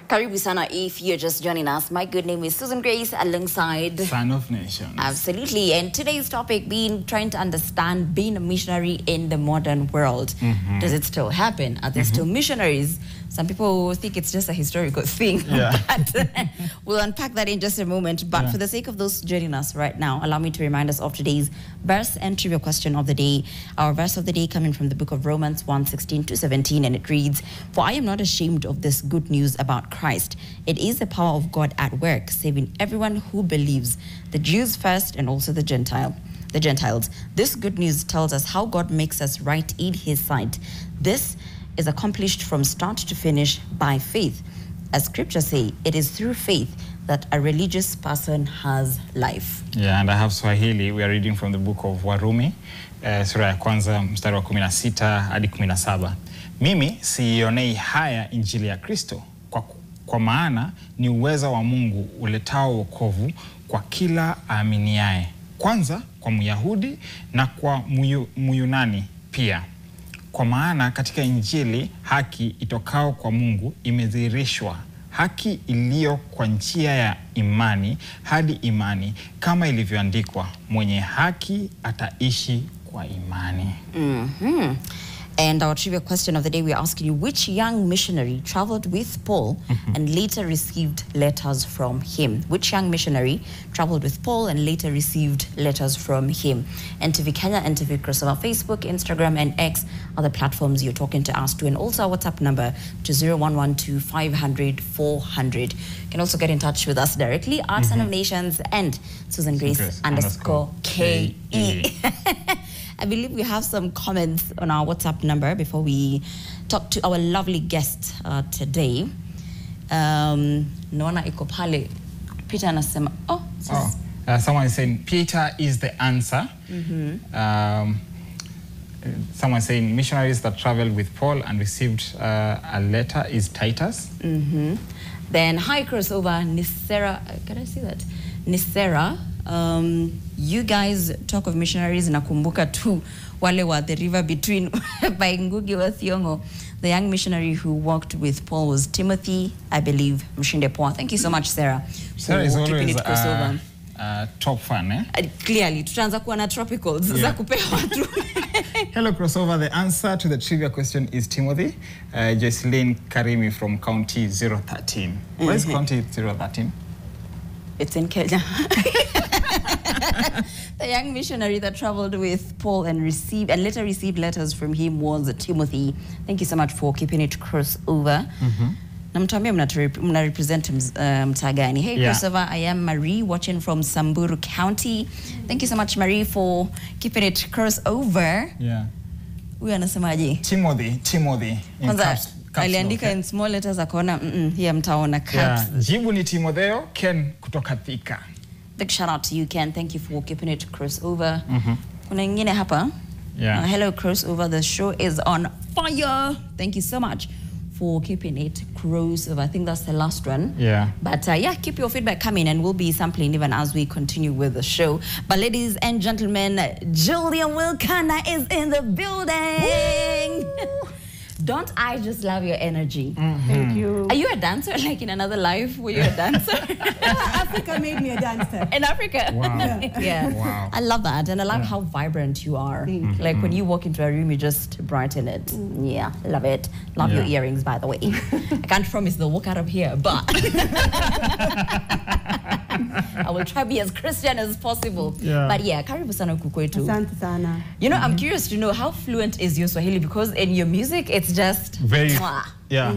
Karibu sana if you're just joining us. My good name is Susan Grace alongside Son of Nations. Absolutely. And today's topic being trying to understand being a missionary in the modern world. Does it still happen? Are there still missionaries? Some people think it's just a historical thing. Yeah. But we'll unpack that in just a moment. But for the sake of those joining us right now, allow me to remind us of today's verse and trivia question of the day. Our verse of the day coming from the book of Romans 1:16-17, and it reads, "For I am not ashamed of this good news about Christ. It is the power of God at work, saving everyone who believes, the Jews first and also the Gentiles. This good news tells us how God makes us right in his sight. This is accomplished from start to finish by faith. As scripture say, it is through faith that a religious person has life." Yeah, and I have Swahili. We are reading from the book of Warumi, sura ya kwanza mstari wa 16 hadi 17. "Mimi siionei haya injili ya Kristo, kwa maana ni uweza wa Mungu uletao wokovu kwa kila aaminiaye, kwanza kwa Myahudi na kwa Myunani pia. Kwa maana katika injili haki itokao kwa Mungu imedhihirishwa, haki iliyo kwa njia ya imani hadi imani, kama ilivyoandikwa, mwenye haki ataishi kwa imani." And our trivia question of the day, we're asking you, which young missionary traveled with Paul and later received letters from him? Which young missionary traveled with Paul and later received letters from him? NTV Kenya, NTV Crossover, Facebook, Instagram, and X are the platforms you're talking to us to. And also our WhatsApp number to 0112 500 400. You can also get in touch with us directly at Son of Nations and Susan Grace _KE. I believe we have some comments on our WhatsApp number before we talk to our lovely guest today. Naona iko pale. Peter anasema, someone is saying Peter is the answer. Someone saying missionaries that traveled with Paul and received a letter is Titus. Then hi Crossover, Nisera, can I see that? Nisera. You guys talk of missionaries, nakumbuka tu wale wa the river between by Ngugi wa Thiong'o. The young missionary who walked with Paul was Timothy, I believe, Mshinde Poa. Thank you so much, Sarah. Sarah is always Crossover. Top fan, eh? Clearly, tutaanza kuwa na tropicals za kupea watu. Hello, Crossover. The answer to the trivia question is Timothy. Jocelyn Karimi from County 013. Where is County 013? It's in Kenya. The young missionary that traveled with Paul and later received letters from him was Timothy. Thank you so much for keeping it crossover. Namtuambia mna represent mtagani. Hey, Crossover, I am Marie watching from Samburu County. Thank you so much, Marie, for keeping it crossover. Yeah. Huyu anasemaje? Timothy. Aliandika in small letters akaona here mtaona caps. Jibu ni Timotheo Ken kutoka Thika. Big shout out to you, Ken. Thank you for keeping it crossover. Kuna ingine hapa. Hello Crossover, the show is on fire. Thank you so much for keeping it crossover. I think that's the last one. But keep your feedback coming and we'll be sampling even as we continue with the show. But ladies and gentlemen, Julia Willkander is in the building. Don't I just love your energy? Thank you. Are you a dancer? Like in another life, were you a dancer? Africa made me a dancer. In Africa? Wow. Yeah. Wow. I love that. And I love how vibrant you are. Like when you walk into a room, you just brighten it. Yeah, love it. Love your earrings, by the way. I can't promise they'll walk out of here, but I will try to be as Christian as possible. But karibu sana kukwetu. Asante sana. You know, I'm curious to know how fluent is your Swahili, because in your music, it's just very yeah.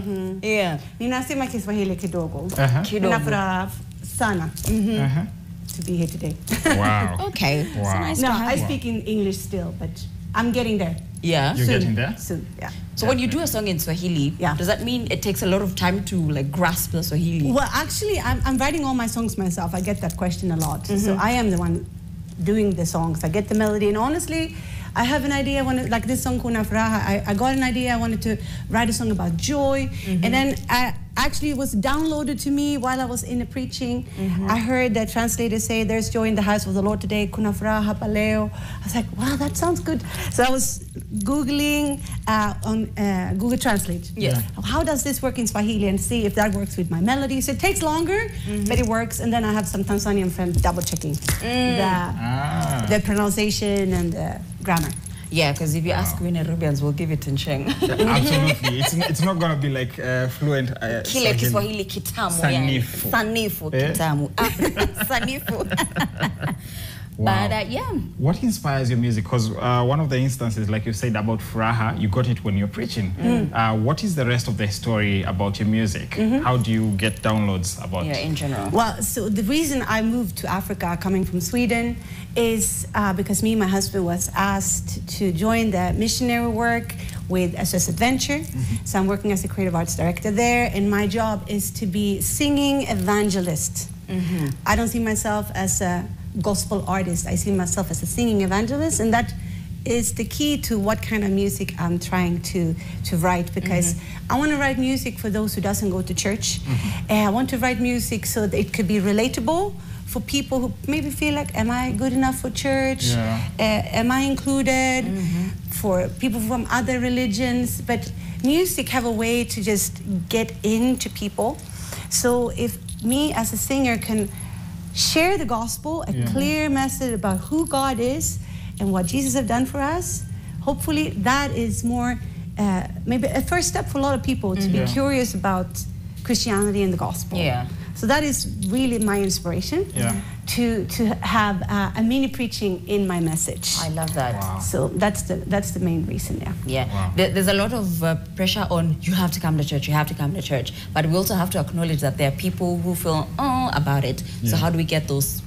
Ninasema Kiswahili kidogo. Ninafuraha sana to be here today. Wow. Okay. Wow. So nice no, I speak in English still, but I'm getting there. Yeah. You're getting there? Soon, yeah. So when you do a song in Swahili, does that mean it takes a lot of time to like grasp the Swahili? Well, actually, I'm writing all my songs myself. I get that question a lot. So I am the one doing the songs. I get the melody, and honestly, I have an idea. Like this song, Kuna Furaha, I got an idea. I wanted to write a song about joy, and then actually was downloaded to me while I was in the preaching. I heard the translator say, "There's joy in the house of the Lord today, kuna furaha paleo." I was like, wow, that sounds good. So I was Googling on Google Translate. Yeah. How does this work in Swahili, and see if that works with my melody. So it takes longer, but it works. And then I have some Tanzanian friends double checking the pronunciation and the grammar. Yeah, because if you ask Nairobians, we'll give it in Sheng. Absolutely. It's not going to be like fluent. Kile Kiswahili kitamu. Sanifu. Sanifu kitamu. Sanifu. Wow. But yeah. What inspires your music? Because one of the instances, like you said about Furaha, you got it when you're preaching. What is the rest of the story about your music? How do you get downloads about it? Yeah, in general. Well, so the reason I moved to Africa, coming from Sweden, is because me and my husband was asked to join the missionary work with SS Adventure. So I'm working as a creative arts director there, and my job is to be singing evangelist. I don't see myself as a gospel artist. I see myself as a singing evangelist, and that is the key to what kind of music I'm trying to write, because I want to write music for those who doesn't go to church. And I want to write music so that it could be relatable for people who maybe feel like, am I good enough for church? Am I included? For people from other religions. But music have a way to just get into people. So if me as a singer can share the gospel, a clear message about who God is and what Jesus have done for us, hopefully that is more, maybe a first step for a lot of people to be curious about Christianity and the gospel. So that is really my inspiration, to have a mini preaching in my message. I love that. Wow. So that's the main reason, Wow. There's a lot of pressure on, you have to come to church, you have to come to church. But we also have to acknowledge that there are people who feel, about it. So how do we get those,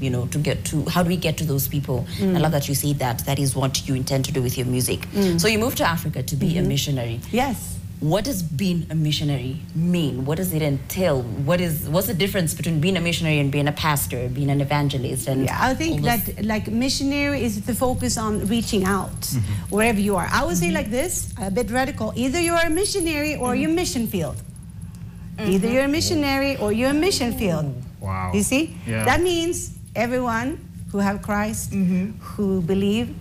how do we get to those people? I love that you say that. That is what you intend to do with your music. So you moved to Africa to be a missionary. Yes. What does being a missionary mean? What does it entail? What's the difference between being a missionary and being a pastor, being an evangelist? And I think that like missionary is the focus on reaching out wherever you are. I would say like this, a bit radical. Either you are a missionary or you're mission field. Either you're a missionary or you're a mission field. Wow. You see? That means everyone who have Christ, who believe,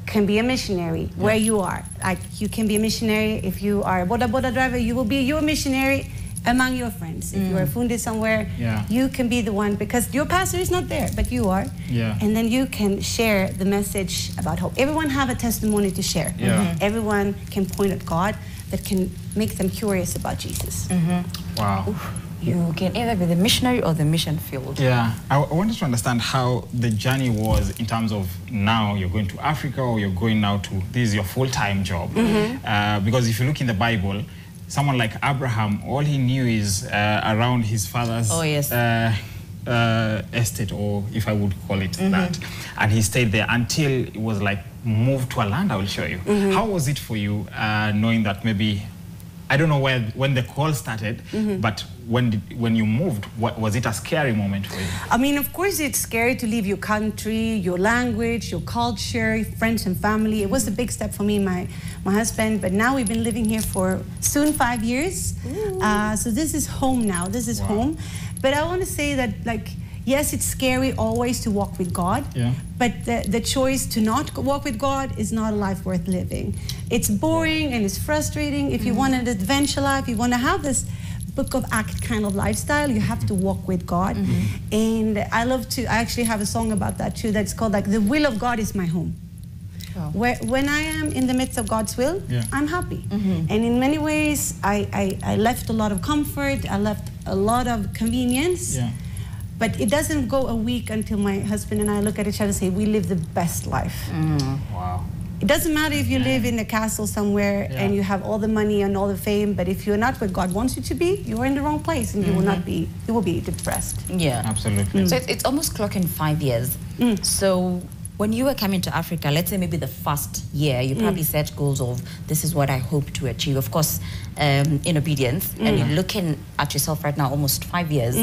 can be a missionary where you are. Like you can be a missionary if you are a boda boda driver. You will be your missionary among your friends. If you are funded somewhere, you can be the one, because your pastor is not there, but you are. And then you can share the message about hope. Everyone have a testimony to share. Everyone can point at God that can make them curious about Jesus. Wow. Oof. You can either be the missionary or the mission field. I wanted to understand how the journey was in terms of now you're going to Africa, or you're going now to, this is your full-time job. Because if you look in the Bible, someone like Abraham, all he knew is around his father's estate, or if I would call it that. And he stayed there until it was like moved to a land I will show you. How was it for you knowing that maybe, I don't know when the call started, but when you moved, was it a scary moment for you? I mean, of course it's scary to leave your country, your language, your culture, friends and family. It was a big step for me and my husband, but now we've been living here for soon 5 years. So this is home now, this is home. But I want to say that, like, yes, it's scary always to walk with God, but the choice to not walk with God is not a life worth living. It's boring and it's frustrating. If you want an adventure life, you want to have this Book of Acts kind of lifestyle, you have to walk with God. And I actually have a song about that too, that's called like, the will of God is my home. When I am in the midst of God's will, I'm happy. And in many ways, I left a lot of comfort, I left a lot of convenience. But it doesn't go a week until my husband and I look at each other and say, we live the best life. Wow. It doesn't matter if you live in a castle somewhere and you have all the money and all the fame, but if you're not where God wants you to be, you're in the wrong place, and you will be depressed. Absolutely. So it's almost clocking 5 years. So when you were coming to Africa, let's say maybe the first year, you probably set goals of, this is what I hope to achieve, of course, in obedience, and you're looking at yourself right now, almost 5 years.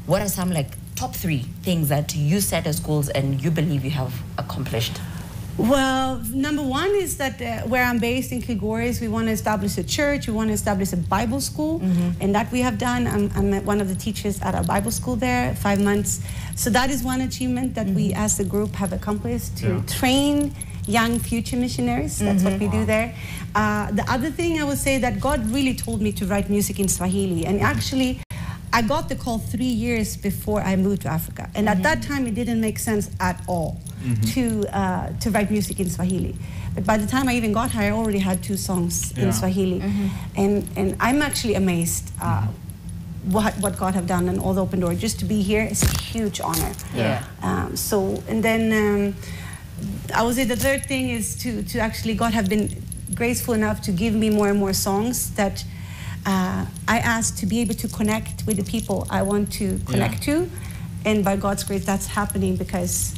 What are some like top 3 things that you set as goals and you believe you have accomplished? Well, number one is that where I'm based in Kilgoris, we want to establish a church, we want to establish a Bible school, and that we have done. I'm one of the teachers at our Bible school there, 5 months. So that is one achievement that we as a group have accomplished, to train young future missionaries. That's what we do there. The other thing I would say, that God really told me to write music in Swahili, and actually I got the call 3 years before I moved to Africa, and at that time it didn't make sense at all to write music in Swahili. But by the time I even got here, I already had 2 songs in Swahili, and I'm actually amazed what God have done and all the open door. Just to be here is a huge honor. And then I would say the third thing is to actually, God have been graceful enough to give me more and more songs that I asked to be able to connect with the people I want to connect to. And by God's grace, that's happening, because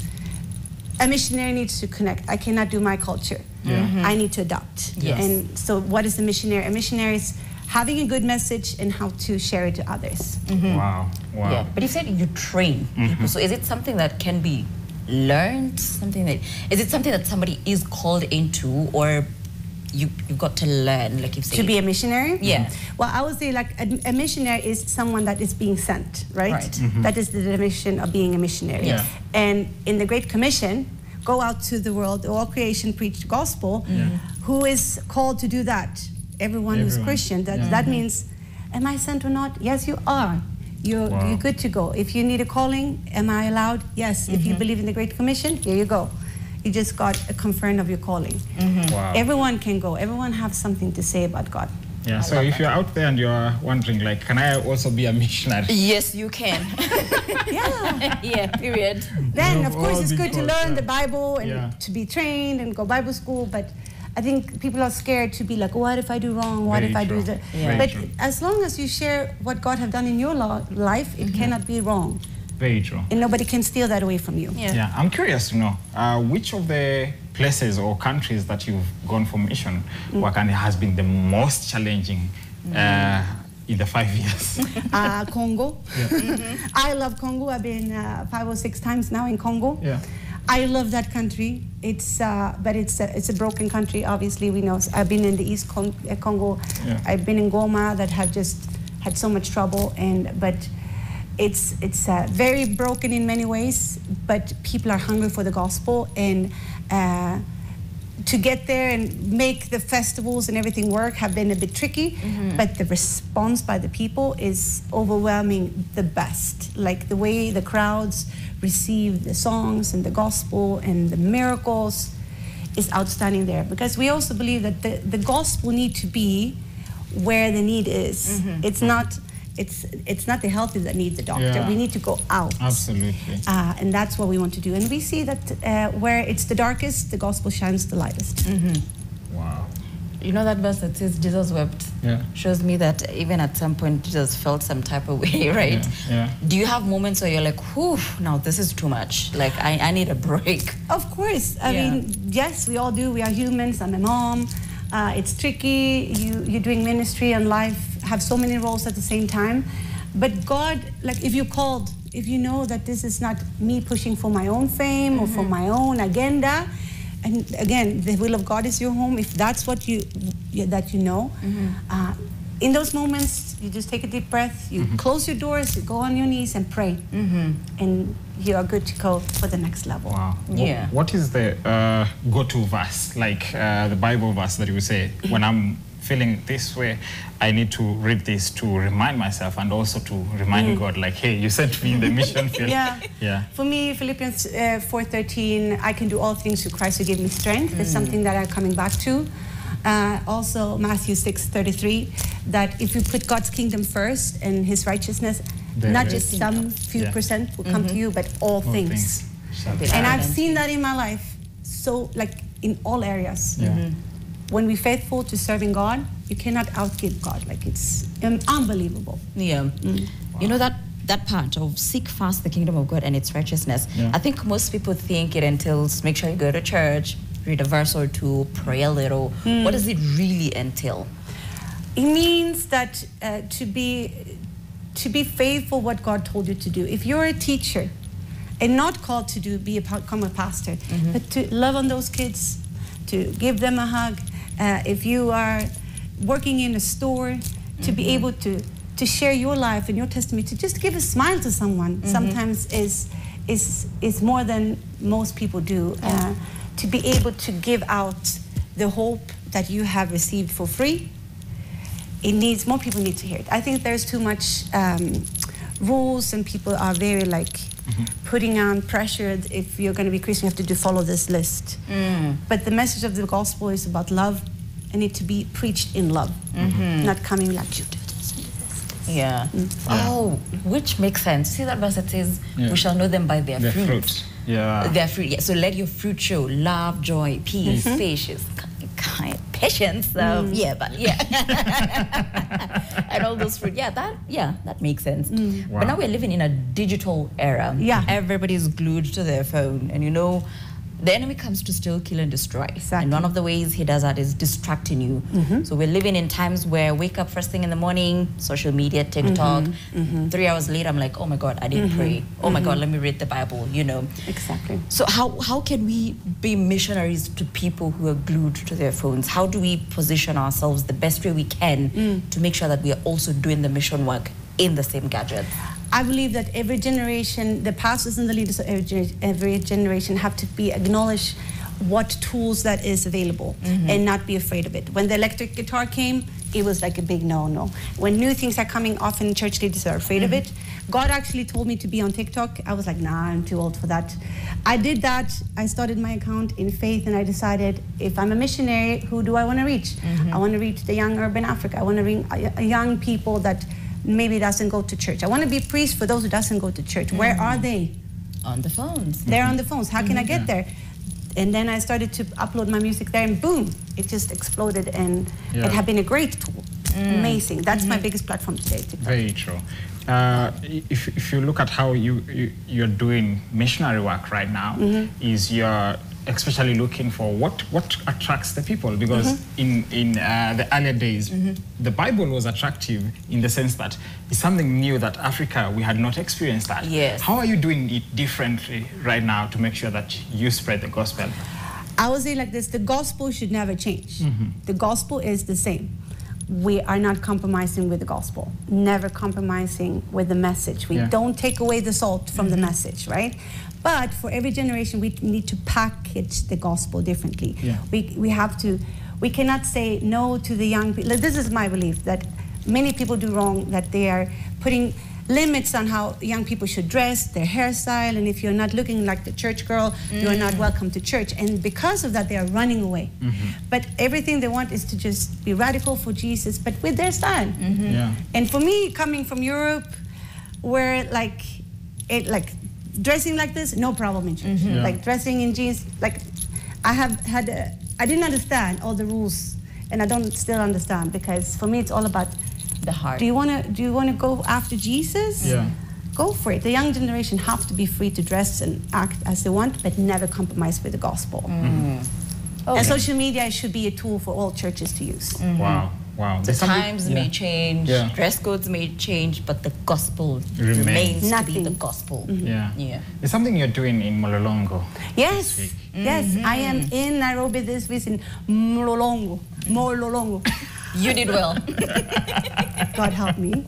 a missionary needs to connect. I cannot do my culture. I need to adopt. And so what is a missionary? A missionary is having a good message and how to share it to others. Wow. Yeah, but you said you train people. So is it something that can be learned? Is it something that somebody is called into, or you've got to learn, like you say? To be a missionary? Yeah. Well, I would say like a missionary is someone that is being sent, right? That is the definition of being a missionary. And in the Great Commission, go out to the world, all creation, preach the gospel. Who is called to do that? Everyone who's Christian. That means, am I sent or not? Yes, you are. You're good to go. If you need a calling, am I allowed? Yes. If you believe in the Great Commission, here you go. You just got a confirmation of your calling. Everyone can go. Everyone have something to say about God. Yeah, so if you're out there and you're wondering, like, can I also be a missionary? Yes, you can. Yeah, period. Then, of course, it's good to learn the Bible and to be trained and go Bible school, but I think people are scared to be like, what if I do wrong? What if I do that? But as long as you share what God have done in your life, it cannot be wrong. Very true. And nobody can steal that away from you. Yeah, I'm curious to know, which of the places or countries that you've gone for mission work and has been the most challenging in the 5 years? Congo. I love Congo. I've been 5 or 6 times now in Congo. I love that country. But it's a broken country. Obviously, we know. I've been in the East Congo. I've been in Goma, that had just had so much trouble, but it's very broken in many ways. But people are hungry for the gospel, and to get there and make the festivals and everything work have been a bit tricky. But the response by the people is overwhelming the best. Like the way the crowds receive the songs and the gospel and the miracles is outstanding there, because we also believe that the gospel need to be where the need is. It's not the healthy that need the doctor. We need to go out. Absolutely. And that's what we want to do. And we see that where it's the darkest, the gospel shines the lightest. Wow. You know that verse that says Jesus wept? Shows me that even at some point Jesus felt some type of way, right? Do you have moments where you're like, whew, now this is too much. Like, I need a break? Of course. I mean, yes, we all do. We are humans. I'm a mom. It's tricky. You're doing ministry and life, have so many roles at the same time. But God, like, if you're called, if you know that this is not me pushing for my own fame or for my own agenda, and again, the will of God is your home, if that's what you know, in those moments, you just take a deep breath, you close your doors, you go on your knees and pray, and you are good to go for the next level. Wow. What is the go-to verse, like the Bible verse that you would say, when I'm feeling this way, I need to read this to remind myself and also to remind God, like, hey, you sent me in the mission field. For me, Philippians 4:13, I can do all things through Christ who gives me strength. It's something that I'm coming back to. Also, Matthew 6:33, that if you put God's kingdom first and his righteousness, not just some few percent will come to you, but all things. And I've seen that in my life, so like in all areas. When we're faithful to serving God, you cannot outgive God. Like, it's unbelievable. You know that part of seek first the kingdom of God and its righteousness. I think most people think it entails make sure you go to church, read a verse or two, pray a little. What does it really entail? It means that to be faithful what God told you to do. If you're a teacher and not called to become a pastor, but to love on those kids, to give them a hug. If you are working in a store, to be able to share your life and your testimony, to just give a smile to someone, sometimes is more than most people do. To be able to give out the hope that you have received for free, more people need to hear it. I think there's too much rules, and people are very like putting on pressure. If you're going to be Christian, you have to follow this list. But the message of the gospel is about love, and it to be preached in love, not coming like you do this and this. Yeah. Oh, which makes sense. See that verse that says, "We shall know them by their fruit." Yeah. Their fruit. Yeah. So let your fruit show love, joy, peace, patience, patience. And all those fruit. That makes sense. Wow. But now we're living in a digital era. Yeah. Everybody's glued to their phone, and the enemy comes to steal, kill, and destroy. Exactly. And one of the ways he does that is distracting you. So we're living in times where wake up first thing in the morning, social media, TikTok. 3 hours later, I'm like, oh my God, I didn't pray. Oh my God, let me read the Bible, Exactly. So how can we be missionaries to people who are glued to their phones? How do we position ourselves the best way we can to make sure that we are also doing the mission work in the same gadgets? I believe that every generation, the pastors and the leaders of every generation have to acknowledge what tools that is available and not be afraid of it. When the electric guitar came, it was like a big no-no. When new things are coming, often church leaders are afraid of it. God actually told me to be on TikTok. I was like, nah, I'm too old for that. I did that. I started my account in faith, and I decided if I'm a missionary, who do I want to reach? I want to reach the young urban Africa. I want to reach young people that maybe doesn't go to church. I want to be a priest for those who doesn't go to church. Where are they? On the phones. They're on the phones. How can I get there? And then I started to upload my music there, and boom, it just exploded, and it had been a great tool. Amazing. That's my biggest platform today, TikTok. Very true. If you look at how you're doing missionary work right now, is you're especially looking for what attracts the people, because in the earlier days, the Bible was attractive in the sense that it's something new that Africa, we had not experienced that. Yes. How are you doing it differently right now to make sure that you spread the gospel? I would say like this, the gospel should never change. The gospel is the same. We are not compromising with the gospel, never compromising with the message. We don't take away the salt from the message, right? But for every generation, we need to package the gospel differently. We cannot say no to the young people. This is my belief, that many people do wrong, that they are putting limits on how young people should dress, their hairstyle, and if you're not looking like the church girl, you are not welcome to church. And because of that, they are running away. But everything they want is to just be radical for Jesus, but with their style. And for me, coming from Europe, where dressing like this, no problem in church. Like dressing in jeans, like I didn't understand all the rules, and I don't still understand, because for me it's all about the heart. Do you want to go after Jesus? Yeah. Go for it. The young generation have to be free to dress and act as they want, but never compromise with the gospel. And social media should be a tool for all churches to use. Wow. The times may change, dress codes may change, but the gospel remains to be the gospel. There's something you're doing in Mololongo. Yes, yes. I am in Nairobi this week in Mololongo. You did well. God help me.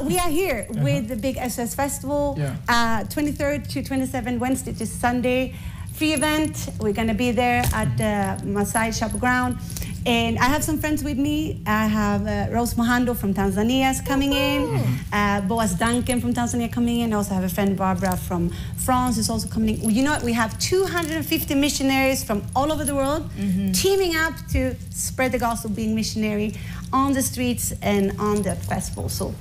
We are here with the big SS Festival, 23rd to 27th, Wednesday to Sunday. Free event. We're going to be there at the Masai Shop Ground. And I have some friends with me. I have Rose Mohando from Tanzania is coming in. Boaz Duncan from Tanzania coming in. I also have a friend, Barbara, from France is also coming in. You know what? We have 250 missionaries from all over the world teaming up to spread the gospel, being missionary on the streets and on the festival. So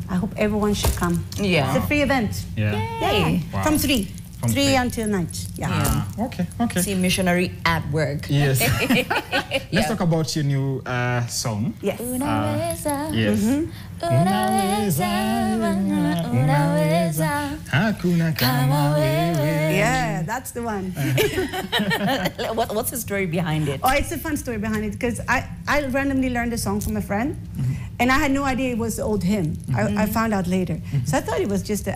I hope everyone should come. Yeah. It's a free event. Yay. Wow. From 3. 3 until night. Okay. See missionary at work. Yes. Let's talk about your new song. Yes. Hakuna kama wewe. Yeah, that's the one. What's the story behind it? Oh, it's a fun story behind it, because I randomly learned the song from a friend, and I had no idea it was the old hymn. I found out later. So I thought it was just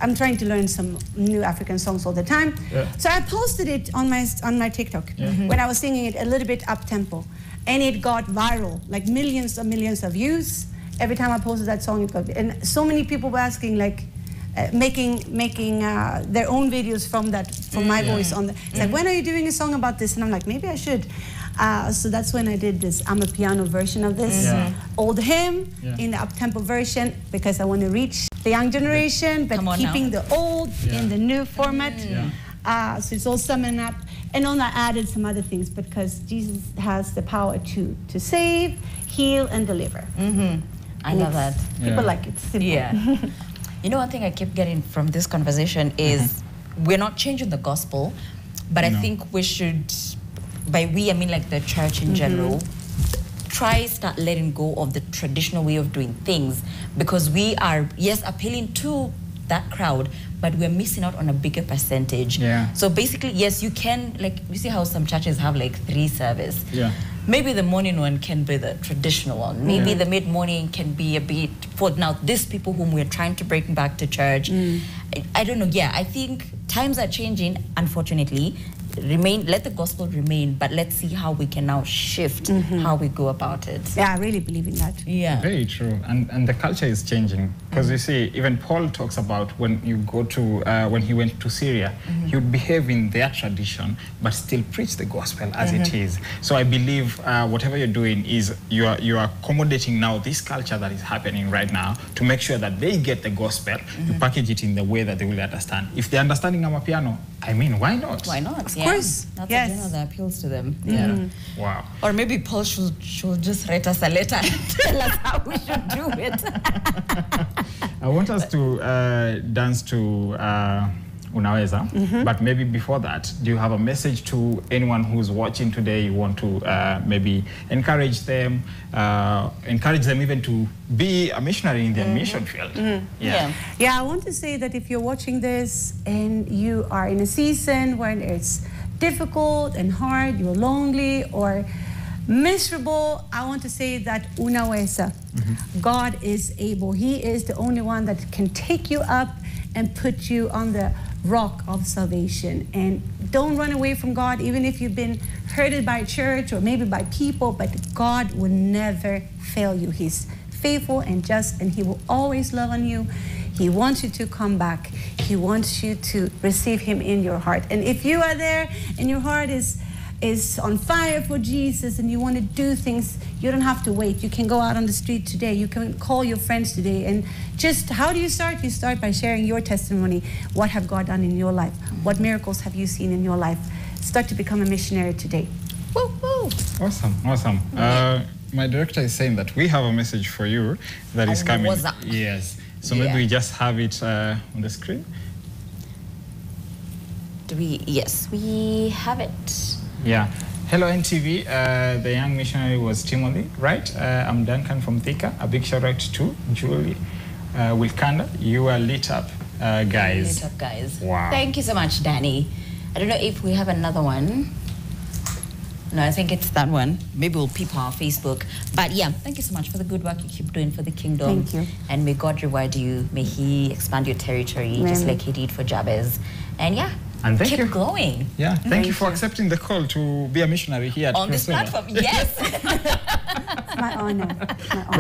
I'm trying to learn some new African songs all the time. Yeah. So I posted it on my TikTok when I was singing it a little bit up tempo, and it got viral, like millions and millions of views. Every time I posted that song, it got, and so many people were asking, like, making their own videos from my voice on the. It's like, when are you doing a song about this? And I'm like, maybe I should. So that's when I did this amapiano version of this old hymn in the up-tempo version, because I want to reach the young generation, but keeping the old in the new format. So it's all summing up. And then I added some other things, because Jesus has the power to save, heal, and deliver. I love that. People like it. Simple. Yeah. You know, one thing I keep getting from this conversation is we're not changing the gospel, but I think we should, by we, I mean like the church in general, start letting go of the traditional way of doing things, because we are, yes, appealing to that crowd, but we're missing out on a bigger percentage. So basically, yes, you can, like, you see how some churches have like 3 services. Maybe the morning one can be the traditional one. Maybe the mid-morning can be a bit for now these people whom we're trying to bring back to church. I don't know. Yeah, I think times are changing, unfortunately. Let the gospel remain, but let's see how we can now shift how we go about it. Yeah, I really believe in that. Yeah. Very true. And the culture is changing. Because you see, even Paul talks about when you go to, when he went to Syria, he would behave in their tradition, but still preach the gospel as it is. So I believe whatever you're doing is you are accommodating now this culture that is happening right now to make sure that they get the gospel, you package it in the way that they will understand. If they're understanding amapiano, I mean, why not? Why not? Of course. That's a genre that appeals to them. Wow. Or maybe Paul should just write us a letter and tell us how we should do it. I want us to dance to Unaweza, but maybe before that, do you have a message to anyone who's watching today? You want to maybe encourage them even to be a missionary in their mission field? Yeah, I want to say that if you're watching this and you are in a season when it's difficult and hard, you're lonely or miserable, I want to say that unaweza. God is able. He is the only one that can take you up and put you on the rock of salvation. And don't run away from God, even if you've been hurted by church or maybe by people, but God will never fail you. He's faithful and just, and he will always love on you. He wants you to come back. He wants you to receive him in your heart. And if you are there and your heart is on fire for Jesus and you want to do things, you don't have to wait. You can go out on the street today. You can call your friends today. And just, how do you start? You start by sharing your testimony. What have God done in your life? What miracles have you seen in your life? Start to become a missionary today. Woo, woo. Awesome, awesome. My director is saying that we have a message for you that is coming. What's up? Yes. So maybe we just have it on the screen. Yes, we have it. Yeah. Hello, NTV. The young missionary was Timothy, right? I'm Duncan from Thika. A big shout out to Julie, Willkander. You are lit up, guys. Lit up, guys. Wow. Thank you so much, Danny. I don't know if we have another one. No, I think it's that one. Maybe we'll peep our Facebook. But yeah, thank you so much for the good work you keep doing for the kingdom. Thank you. And may God reward you. May he expand your territory, just like he did for Jabez. And yeah, and keep going. Yeah, thank you for accepting the call to be a missionary here at on this Crossover. platform. Yes. My honor. My honor.